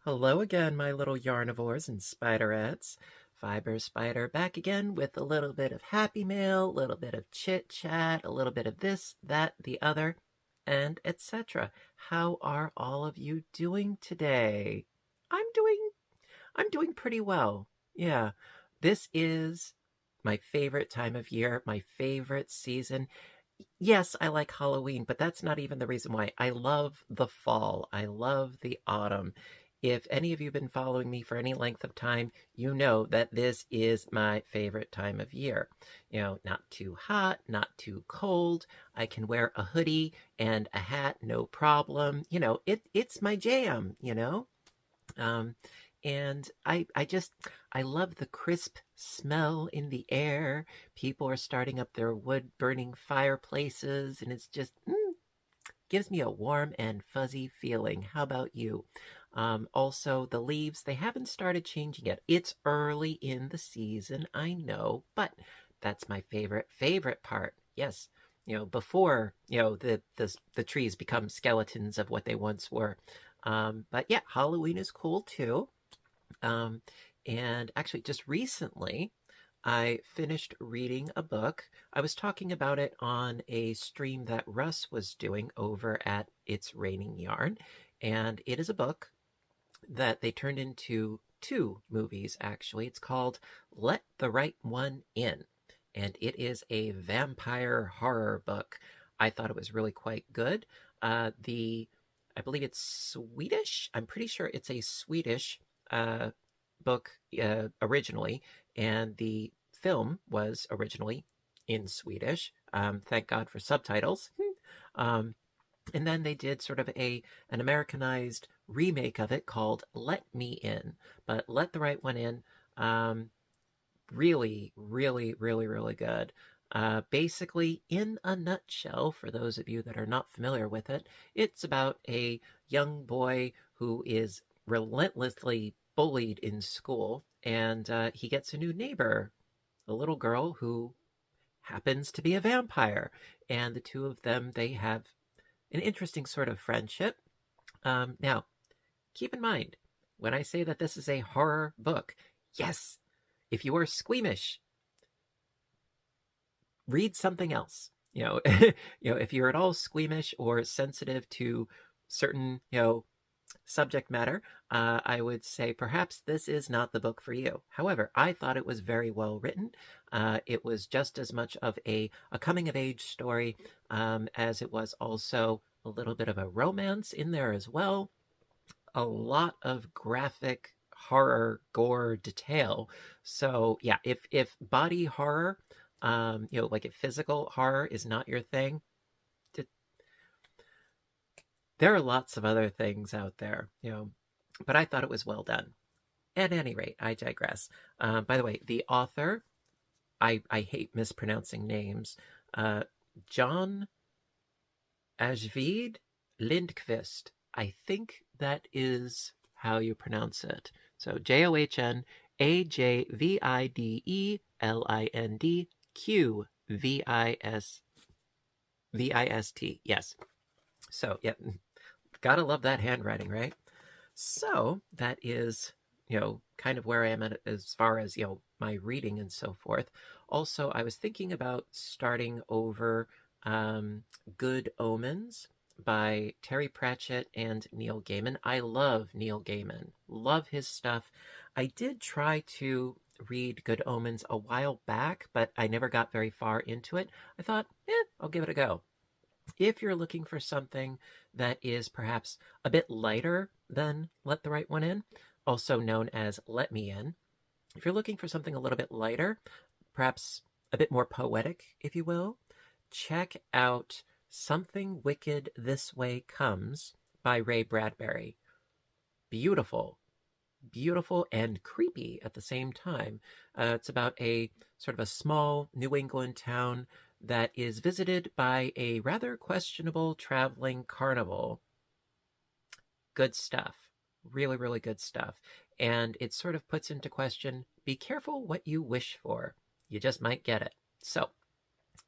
Hello again, my little yarnivores and spiderettes. Fiber Spider back again with a little bit of happy mail, a little bit of chit chat, a little bit of this, that, the other, and etc. How are all of you doing today? I'm doing I'm doing pretty well. Yeah. This is my favorite time of year, my favorite season. Yes, I like Halloween, but that's not even the reason why. I love the fall. I love the autumn. If any of you have been following me for any length of time, you know that this is my favorite time of year. Not too hot, not too cold. I can wear a hoodie and a hat, no problem. It's my jam. Um, and I love the crisp smell in the air. People are starting up their wood burning fireplaces, and it's just gives me a warm and fuzzy feeling. How about you? Also, the leaves, they haven't started changing yet. It's early in the season, I know, but that's my favorite part. Yes, before the trees become skeletons of what they once were. But yeah, Halloween is cool too. Um, and actually, just recently, I finished reading a book. I was talking about it on a stream that Russ was doing over at It's Raining Yarn. And it is a book that they turned into two movies, actually. It's called Let the Right One In. And it is a vampire horror book. I thought it was really quite good. I believe it's Swedish. I'm pretty sure it's a Swedish uh, book originally, and the film was originally in Swedish. Thank God for subtitles. um, and then they did sort of an Americanized remake of it called Let Me In. But Let the Right One In, um, really, really, really, really good. Basically, in a nutshell, for those of you that are not familiar with it, it's about a young boy who is relentlessly bullied in school, and he gets a new neighbor, a little girl who happens to be a vampire. And the two of them, they have an interesting sort of friendship. Now, keep in mind, when I say that this is a horror book, yes, if you are squeamish, read something else. If you're at all squeamish or sensitive to certain, subject matter, I would say perhaps this is not the book for you. However, I thought it was very well written. It was just as much of a coming of age story as it was also a little bit of a romance in there as well. A lot of graphic horror gore detail. So yeah, if body horror, like if physical horror is not your thing, there are lots of other things out there, but I thought it was well done. At any rate, I digress. By the way, the author, I hate mispronouncing names. John Ajvid Lindqvist. I think that is how you pronounce it. So JohnAjvidQVISVIST. Yes. So, yeah, gotta love that handwriting, right? So that is, kind of where I am at as far as, my reading and so forth. Also, I was thinking about starting over Good Omens by Terry Pratchett and Neil Gaiman. I love Neil Gaiman, love his stuff. I did try to read Good Omens a while back, but I never got very far into it. I thought, I'll give it a go. If you're looking for something that is perhaps a bit lighter than Let the Right One In, also known as Let Me In, if you're looking for something a little bit lighter, perhaps a bit more poetic, if you will, check out Something Wicked This Way Comes by Ray Bradbury. Beautiful, beautiful and creepy at the same time. It's about a sort of a small New England town that is visited by a rather questionable traveling carnival. Good stuff. Really, really good stuff. And it sort of puts into question, be careful what you wish for. You just might get it. So,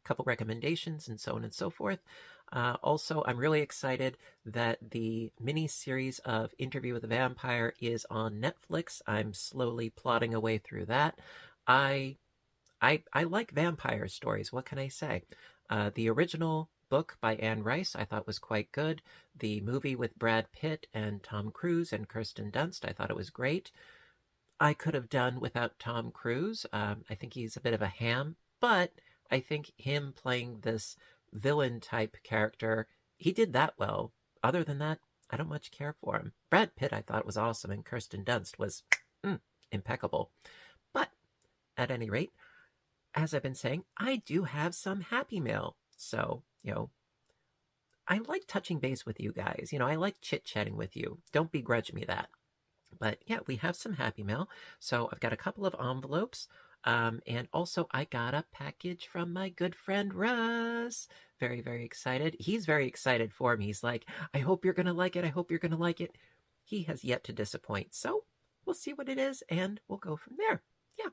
couple recommendations, and so on and so forth. Also, I'm really excited that the mini-series of Interview with a Vampire is on Netflix. I'm slowly plodding away through that. I like vampire stories. What can I say? The original book by Anne Rice I thought was quite good. The movie with Brad Pitt and Tom Cruise and Kirsten Dunst, I thought it was great. I could have done without Tom Cruise. I think he's a bit of a ham, but I think him playing this villain type character, he did that well. Other than that, I don't much care for him. Brad Pitt I thought was awesome, and Kirsten Dunst was impeccable. But at any rate, as I've been saying, I do have some happy mail. So, I like touching base with you guys. I like chit-chatting with you. Don't begrudge me that. But yeah, we have some happy mail. So I've got a couple of envelopes. And also I got a package from my good friend Russ. Very, very excited. He's very excited for me. He's like, I hope you're going to like it. I hope you're going to like it. He has yet to disappoint. So we'll see what it is and we'll go from there. Yeah.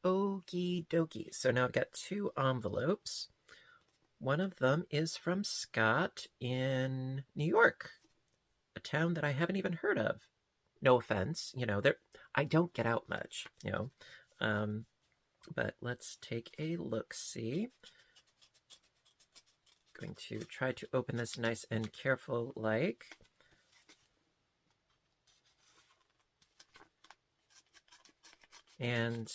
Okie dokie. So now I've got 2 envelopes. One of them is from Scott in New York, a town that I haven't even heard of. No offense, I don't get out much, but let's take a look-see. Going to try to open this nice and careful like. And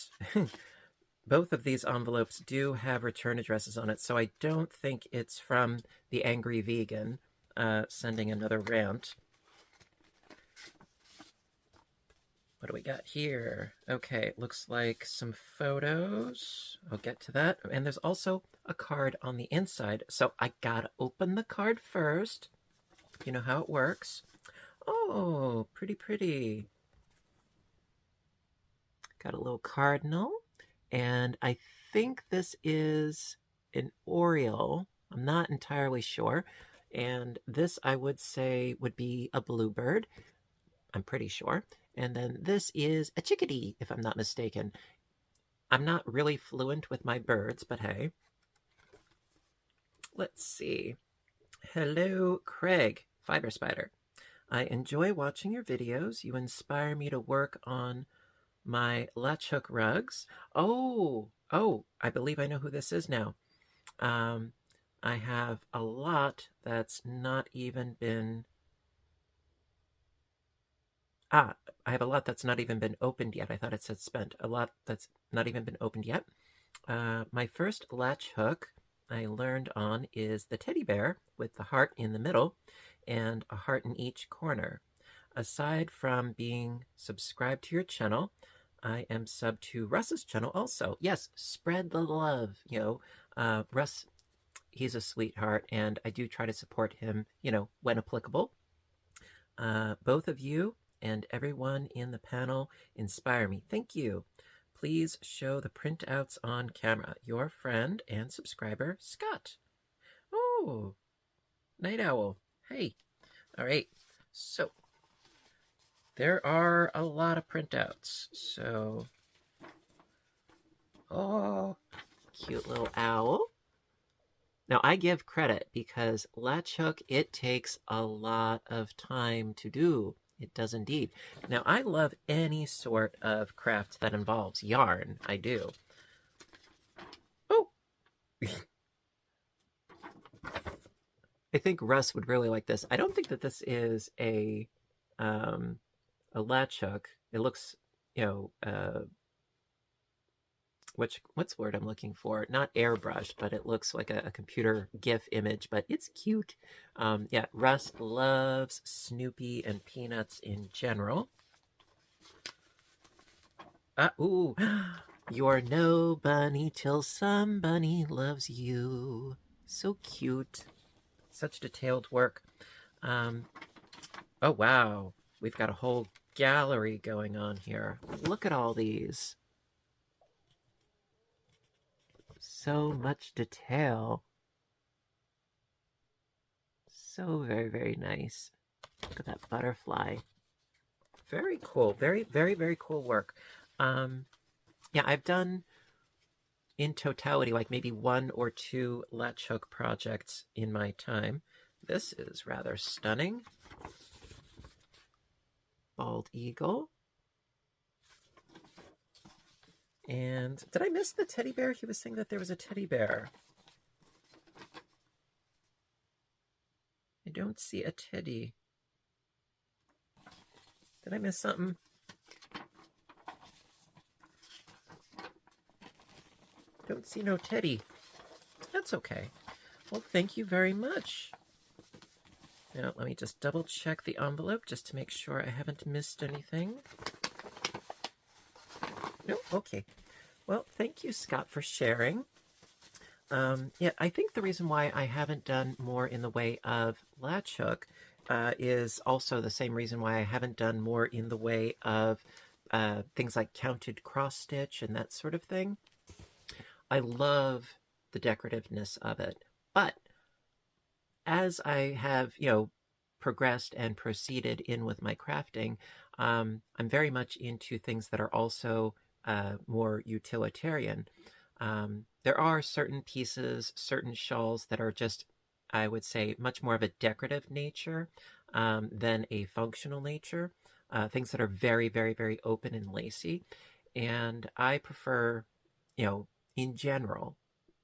both of these envelopes do have return addresses on it, so I don't think it's from the Angry Vegan sending another rant. What do we got here? Okay, looks like some photos. I'll get to that. And there's also a card on the inside, so I gotta open the card first. You know how it works. Oh, pretty, pretty. Got a little cardinal. And I think this is an Oriole. I'm not entirely sure. And this, I would say, would be a bluebird. I'm pretty sure. And then this is a chickadee, if I'm not mistaken. I'm not really fluent with my birds, but hey. Let's see. Hello, Craig, Fiber Spider. I enjoy watching your videos. You inspire me to work on my latch hook rugs. Oh, I believe I know who this is now. I have a lot that's not even been... I have a lot that's not even been opened yet. I thought it said spent. A lot that's not even been opened yet. My first latch hook I learned on is the teddy bear with the heart in the middle and a heart in each corner. Aside from being subscribed to your channel, I am sub to Russ's channel also. Yes, spread the love, Russ, he's a sweetheart, and I do try to support him, when applicable. Both of you and everyone in the panel inspire me. Thank you. Please show the printouts on camera. Your friend and subscriber, Scott. Oh, Night Owl. Hey. All right. So, there are a lot of printouts. So, oh, cute little owl. Now, I give credit because latch hook, it takes a lot of time to do. It does indeed. Now, I love any sort of craft that involves yarn. I do. Oh! I think Russ would really like this. I don't think that this is a latch hook. It looks, what's the word I'm looking for? Not airbrushed, but it looks like a computer GIF image, but it's cute. Yeah, Russ loves Snoopy and Peanuts in general. Ooh, you're no bunny till some bunny loves you. So cute. Such detailed work. Oh, wow. We've got a whole gallery going on here. Look at all these. So much detail. So very, very nice. Look at that butterfly. Very cool. Very, very, very cool work. Yeah, I've done in totality, like maybe 1 or 2 latch hook projects in my time. This is rather stunning. Bald eagle. And did I miss the teddy bear? He was saying that there was a teddy bear. I don't see a teddy. Did I miss something? Don't see no teddy. That's okay. Well, thank you very much. Now, let me just double check the envelope just to make sure I haven't missed anything. No, okay. Well, thank you, Scott, for sharing. Yeah, I think the reason why I haven't done more in the way of latch hook is also the same reason why I haven't done more in the way of things like counted cross stitch and that sort of thing. I love the decorativeness of it, but as I have, progressed and proceeded in with my crafting, I'm very much into things that are also more utilitarian. There are certain pieces, certain shawls that are just, I would say, much more of a decorative nature than a functional nature. Things that are very, very, very open and lacy. And I prefer, in general,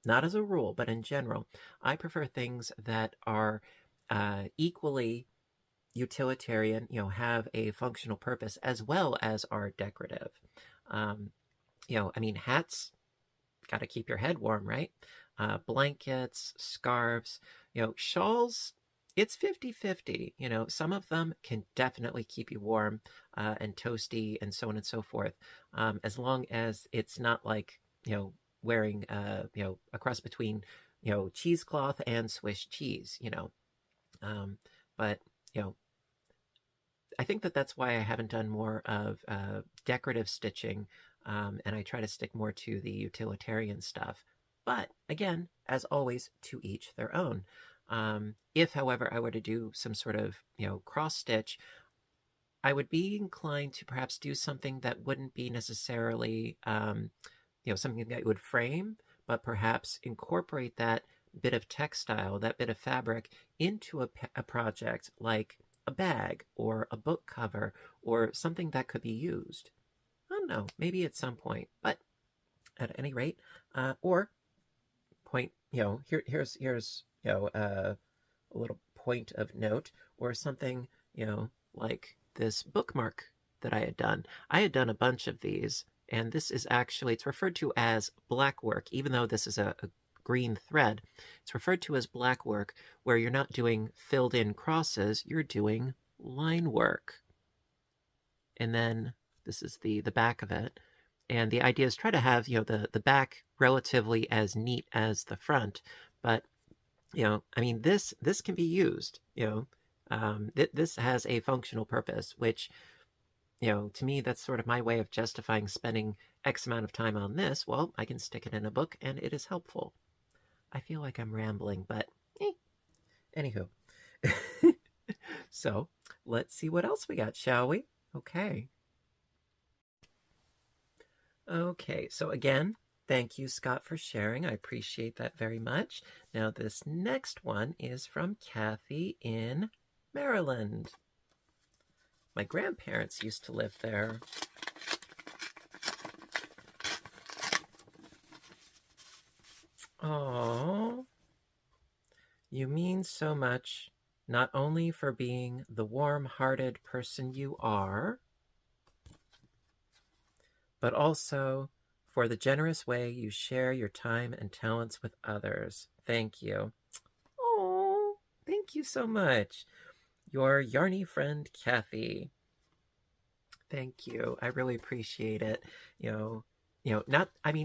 not as a rule, but in general, I prefer things that are equally utilitarian, have a functional purpose as well as are decorative. Hats, got to keep your head warm, right? Blankets, scarves, shawls, it's 50-50. Some of them can definitely keep you warm and toasty and so on and so forth, as long as it's not like, wearing, a cross between, cheesecloth and Swiss cheese, but, I think that's why I haven't done more of decorative stitching, and I try to stick more to the utilitarian stuff. But again, as always, to each their own. If, however, I were to do some sort of, cross stitch, I would be inclined to perhaps do something that wouldn't be necessarily, something that you would frame, but perhaps incorporate that bit of textile, that bit of fabric into a project like a bag or a book cover or something that could be used. I don't know, maybe at some point, but at any rate, or point, here's a little point of note, or something, like this bookmark that I had done. I had done a bunch of these, and this is actually, it's referred to as black work, even though this is a green thread. It's referred to as black work, where you're not doing filled in crosses, you're doing line work. And then this is the back of it. And the idea is try to have, the back relatively as neat as the front. But, this can be used, this has a functional purpose, which, to me, that's sort of my way of justifying spending X amount of time on this. Well, I can stick it in a book and it is helpful. I feel like I'm rambling, but anywho. So let's see what else we got, shall we? Okay. Okay, so again, thank you, Scott, for sharing. I appreciate that very much. Now, this next one is from Kathy in Maryland. My grandparents used to live there. Oh, you mean so much, not only for being the warm-hearted person you are, but also for the generous way you share your time and talents with others. Thank you. Oh, thank you so much. Your yarny friend, Kathy. Thank you. I really appreciate it.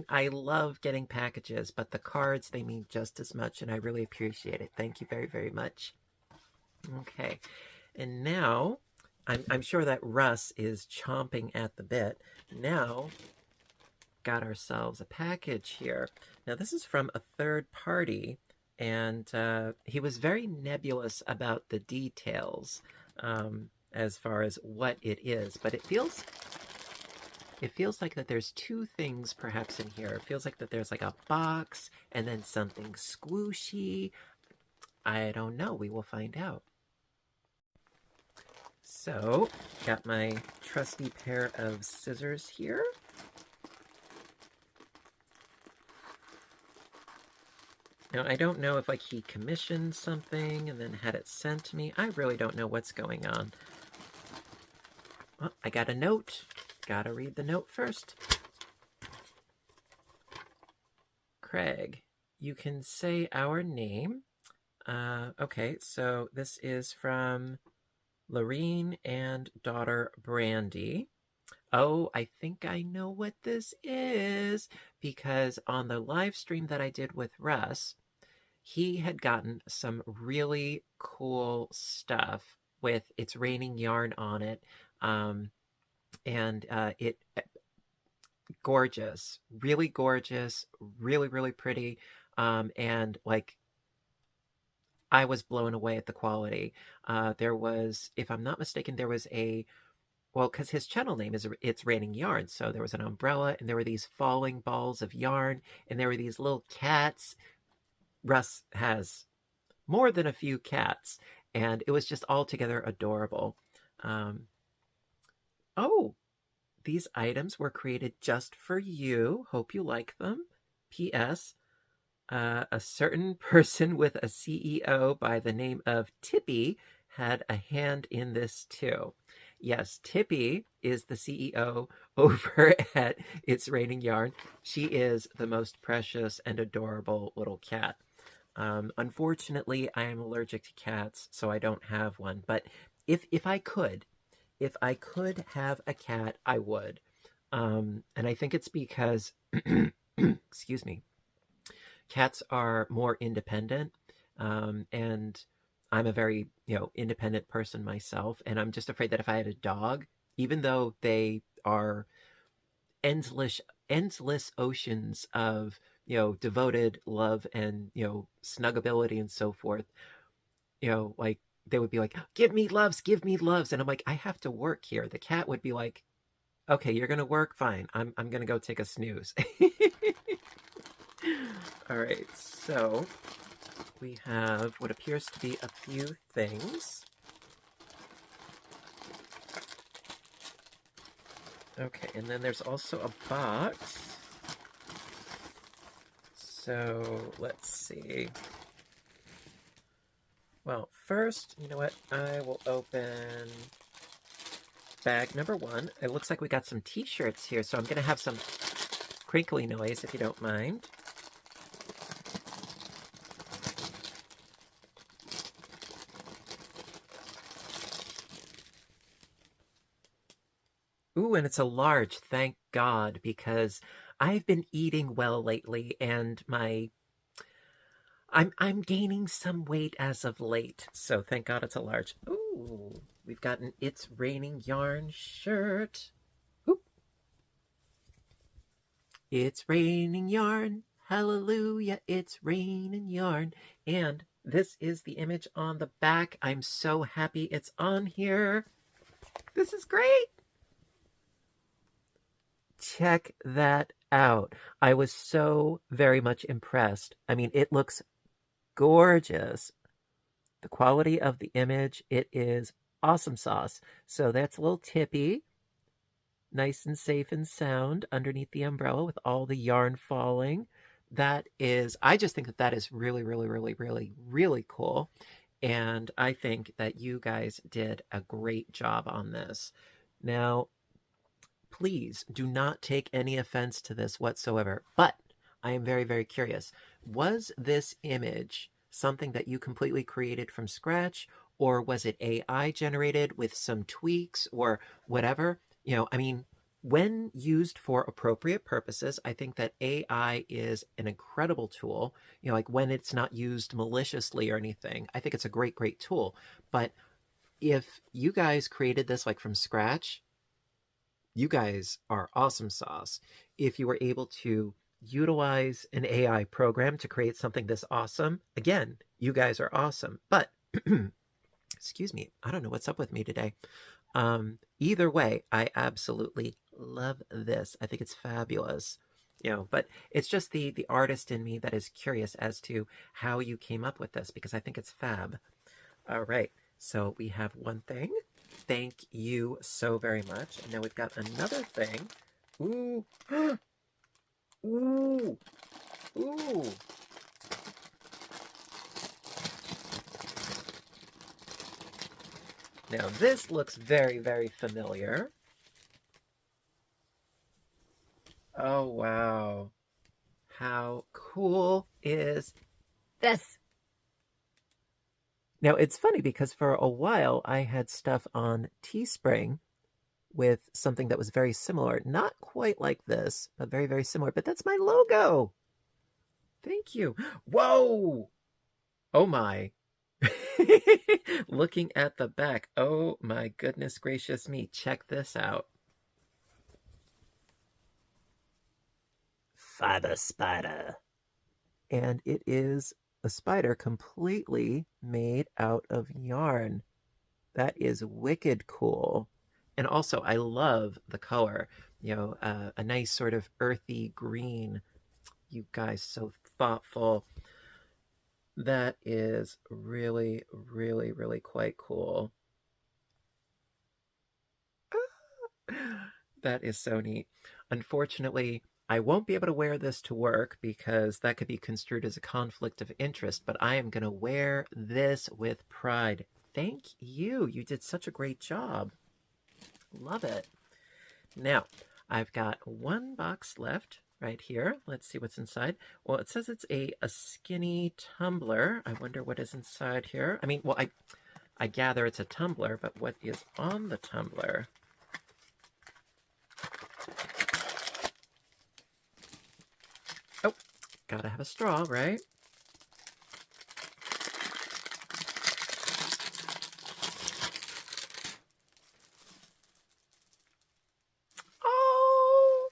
I love getting packages, but the cards, they mean just as much, and I really appreciate it. Thank you very, very much. Okay, and now, I'm sure that Russ is chomping at the bit. Now, got ourselves a package here. Now, this is from a third party, and he was very nebulous about the details as far as what it is, but it feels It feels like that there's two things perhaps in here. It feels like that there's like a box and then something squishy. I don't know. We will find out. So, got my trusty pair of scissors here. Now, I don't know if like he commissioned something and then had it sent to me. I really don't know what's going on. Well, I got a note. Gotta read the note first. Craig, you can say our name. Okay, so this is from Lorene and daughter Brandy. Oh, I think I know what this is, because on the live stream that I did with Russ, he had gotten some really cool stuff with It's Raining Yarn on it. And it gorgeous, really gorgeous, really, really pretty. And like, I was blown away at the quality. There was, if I'm not mistaken, there was a, well, because his channel name is It's Raining Yarn. So there was an umbrella and there were these falling balls of yarn and there were these little cats. Russ has more than a few cats and it was just altogether adorable. Oh, these items were created just for you. Hope you like them. P.S. A certain person with a CEO by the name of Tippy had a hand in this too. Yes, Tippy is the CEO over at It's Raining Yarn. She is the most precious and adorable little cat. Unfortunately, I am allergic to cats, so I don't have one. But if I could have a cat, I would. And I think it's because, excuse me, cats are more independent, and I'm a very independent person myself, and I'm just afraid that if I had a dog, even though they are endless oceans of devoted love and snuggability and so forth, like they would be like, give me loves, and I'm like, I have to work here. The cat would be like, okay, you're gonna work, fine, I'm gonna go take a snooze. All right, so we have what appears to be a few things. Okay, and then there's also a box. So let's see. Well, first, you know what? I will open bag number 1. It looks like we got some t-shirts here, so I'm going to have some crinkly noise if you don't mind. Ooh, and it's a large, thank God, because I've been eating well lately and I'm gaining some weight as of late, so thank God it's a large. Ooh, we've got an It's Raining Yarn shirt. Oop. It's raining yarn, hallelujah, it's raining yarn. And this is the image on the back. I'm so happy it's on here. This is great. Check that out. I was so very much impressed. I mean, it looks gorgeous. The quality of the image, it is awesome sauce. So that's a little Tippy, nice and safe and sound underneath the umbrella with all the yarn falling. That is, I just think that that is really, really, really, really, really cool. And I think that you guys did a great job on this. Now, please do not take any offense to this whatsoever, but I am very, very curious. Was this image something that you completely created from scratch, or was it AI generated with some tweaks or whatever? I mean, when used for appropriate purposes, I think that AI is an incredible tool. Like when it's not used maliciously or anything, I think it's a great, great tool. But if you guys created this like from scratch, you guys are awesome sauce. If you were able to utilize an AI program to create something this awesome, again, you guys are awesome. But, excuse me, I don't know what's up with me today. Either way, I absolutely love this. I think it's fabulous. But it's just the artist in me that is curious as to how you came up with this, because I think it's fab. All right, so we have one thing. Thank you so very much. And now we've got another thing. Ooh. Ooh. Ooh. Now this looks very, very familiar. Oh, wow. How cool is this? Now, it's funny because for a while I had stuff on Teespring with something that was very similar. Not quite like this, but very, very similar. But that's my logo. Thank you. Whoa! Oh my. Looking at the back. Oh my goodness gracious me. Check this out. Fiber spider. And it is a spider completely made out of yarn. That is wicked cool. And also, I love the color. A nice sort of earthy green. You guys, so thoughtful. That is really, really, really quite cool. That is so neat. Unfortunately, I won't be able to wear this to work because that could be construed as a conflict of interest, but I am going to wear this with pride. Thank you. You did such a great job. Love it. Now, I've got one box left right here. Let's see what's inside. Well, it says it's a skinny tumbler. I wonder what is inside here. I mean, well, I gather it's a tumbler, but what is on the tumbler? Oh, gotta have a straw, right? Oh!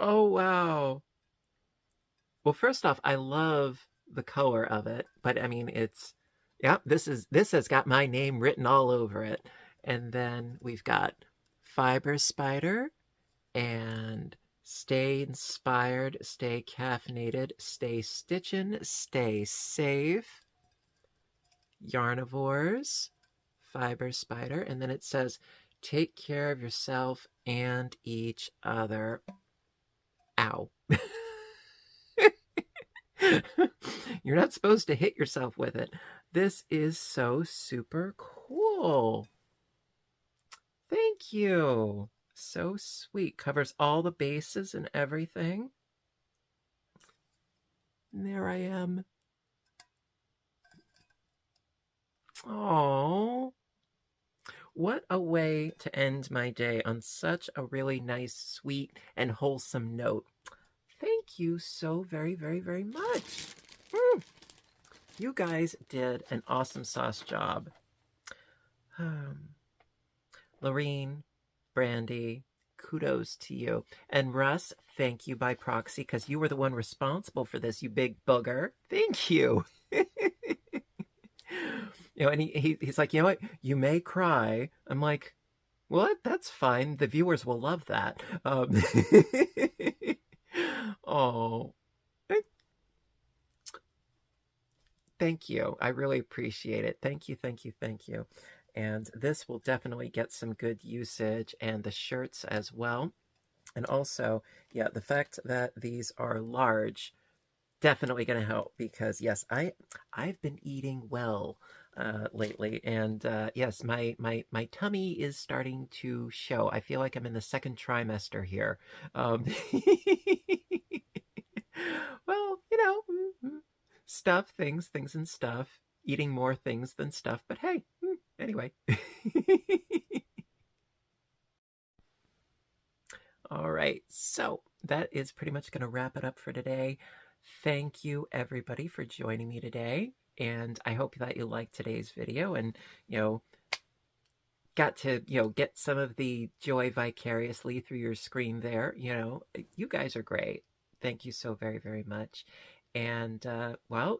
Oh, wow. Well, first off, I love the color of it, but I mean, yeah, this has got my name written all over it. And then we've got Fiber Spider and stay inspired, stay caffeinated, stay stitchin', stay safe, Yarnivores, Fiber Spider, and then it says, take care of yourself and each other. Ow. You're not supposed to hit yourself with it. This is so super cool. Thank you. So sweet. Covers all the bases and everything. And there I am. Oh, what a way to end my day on such a really nice, sweet, and wholesome note. Thank you so very, very, very much. You guys did an awesome sauce job. Lorene, Brandy, kudos to you. And Russ, thank you by proxy, because you were the one responsible for this, you big booger. Thank you. And he's like, you know what? You may cry. I'm like, what? That's fine. The viewers will love that. Oh, thank you. I really appreciate it. Thank you, thank you, thank you. And this will definitely get some good usage, and the shirts as well. And also, yeah, the fact that these are large, definitely going to help, because yes, I've been eating well lately, and yes, my tummy is starting to show. I feel like I'm in the second trimester here. Well, stuff, things, and stuff. Eating more things than stuff, but hey, anyway. All right, so that is pretty much going to wrap it up for today. Thank you, everybody, for joining me today, and I hope that you liked today's video and, got to, get some of the joy vicariously through your screen there. You guys are great. Thank you so very, very much. And, well,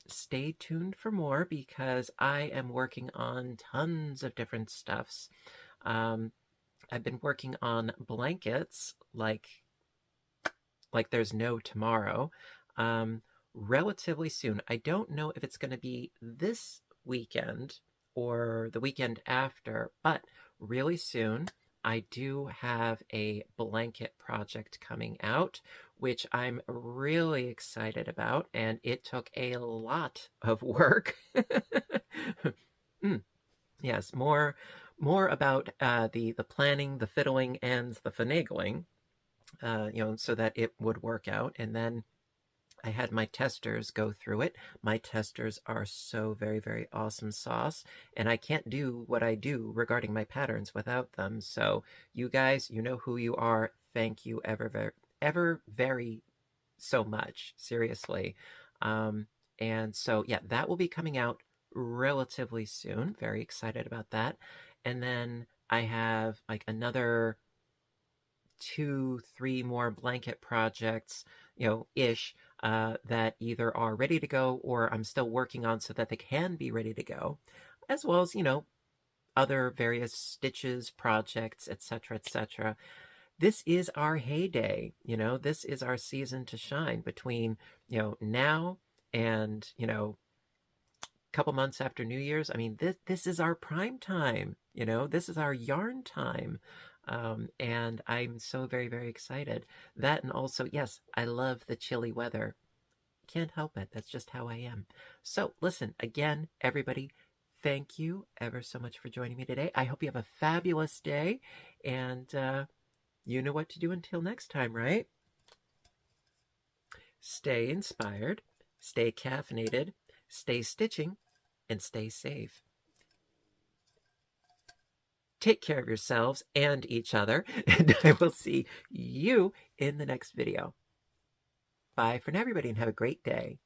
stay tuned for more because I am working on tons of different stuffs. Um, I've been working on blankets like there's no tomorrow. Um, Relatively soon. I don't know if it's going to be this weekend or the weekend after, but really soon I do have a blanket project coming out, which I'm really excited about, and it took a lot of work. Mm, yes, more about the planning, the fiddling, and the finagling, so that it would work out. And then I had my testers go through it. My testers are so very, very awesome sauce, and I can't do what I do regarding my patterns without them. So you guys, you know who you are. Thank you ever very so much. Seriously. Um, and so yeah, that will be coming out relatively soon. Very excited about that. And then I have like another 2, 3 more blanket projects, ish, that either are ready to go or I'm still working on so that they can be ready to go, as well as, other various stitches, projects, etc., etc. This is our heyday, this is our season to shine between, now and, couple months after New Year's. I mean, this is our prime time. This is our yarn time. And I'm so very, very excited. That and also, yes, I love the chilly weather. Can't help it. That's just how I am. So, listen, again, everybody, thank you ever so much for joining me today. I hope you have a fabulous day. And you know what to do until next time, right? Stay inspired, stay caffeinated, stay stitching, and stay safe. Take care of yourselves and each other, and I will see you in the next video. Bye for now, everybody, and have a great day.